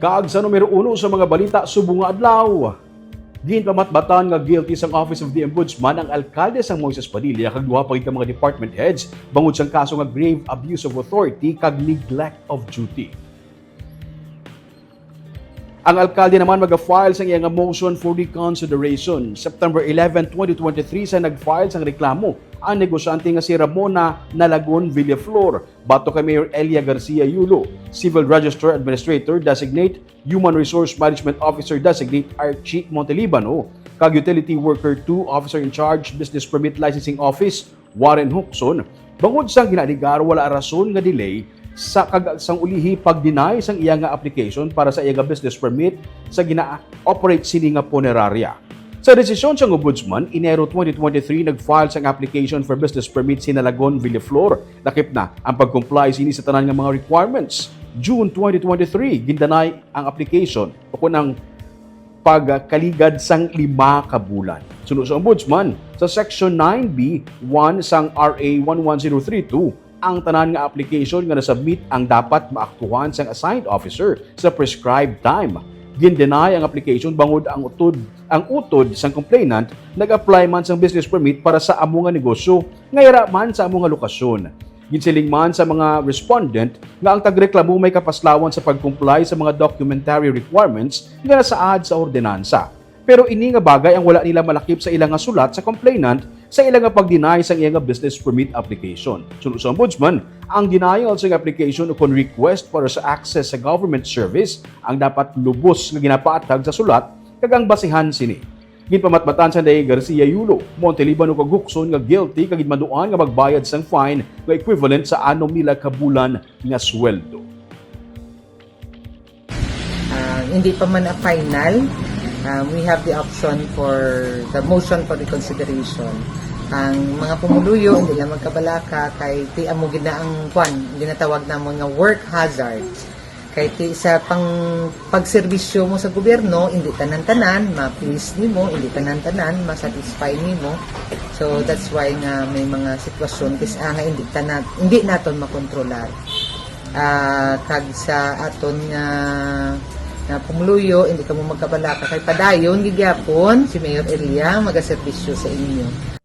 Kag sa numero 1 sa mga balita subong nga adlaw. Ginpamatbatan nga guilty sang Office of the Ombudsman ang alkalde sang Moises Padilla kag duha pa ka mga department heads bangod sang kaso nga grave abuse of authority kag neglect of duty. Ang alkalde naman mag-file sang iyang motion for reconsideration. September 11, 2023 sa nag-file sang reklamo ang negosyante nga si Ramona Nalagon Villaflor bato kay Mayor Elia Garcia Yulo, Civil Register Administrator Designate, Human Resource Management Officer Designate Archie Montelibano, kag Utility Worker 2 Officer in Charge Business Permit Licensing Office Warren Huxon bangod sang ginaligar wala rason nga delay sa sang ulihi pag-deny sang iya nga application para sa iya nga business permit sa gina-operate sini nga punerarya. Sa desisyon sang Ombudsman, Enero 2023 nag-file sang application for business permit si Nalagon Villaflor. Lakip na ang pag-comply sini sa tanan nga mga requirements. June 2023 gindanay ang application o kunang pagkaligad sang 5 ka bulan. Sunod sa Ombudsman, sa Section 9B 1 sang RA 11032, ang tanan nga application nga nasubmit ang dapat maaktuhan sang assigned officer sa prescribed time. Gin-deny ang application bangod ang utod sang complainant nag-apply man sang business permit para sa amo nga negosyo ngayra man sa amo nga lokasyon. Ginsiling man sa mga respondent nga ang tagreklamo may kapaslawan sa pag-comply sa mga documentary requirements nga nasaad sa ordinansa. Pero ini nga bagay ang wala nila malakip sa ilang nga sulat sa complainant sa ilang nga pag-deny sa iyang business permit application. Sunod sa Ombudsman, ang denial sa application upon request para sa access sa government service ang dapat lubos nga ginapaatag sa sulat kag ang basihan sini. Ginpamatbatan sa Day Garcia Yulo, Montelibano kag Huxon nga guilty kag ginmaduan nga magbayad sang fine nga equivalent sa 6,000 ka bulan nga sweldo. Hindi pa man a final. We have the option for the motion for reconsideration. Ang mga pumuluyo, hindi lang magkabalaka, kay ti amo ginaang kwan, ginatawag na mga work hazard. Kay ti sa pagserbisyo mo sa gobyerno, hindi tanan-tanan, ma-please nimo, hindi tanan-tanan, ma-satisfy nimo. So that's why nga may mga sitwasyon kasi nga hindi naton makontrolar. Kag sa aton nga na pumuluyo, hindi ka mo magkabalaka kay padayon, gigyapon si Mayor Elia magaserbisyo sa inyo.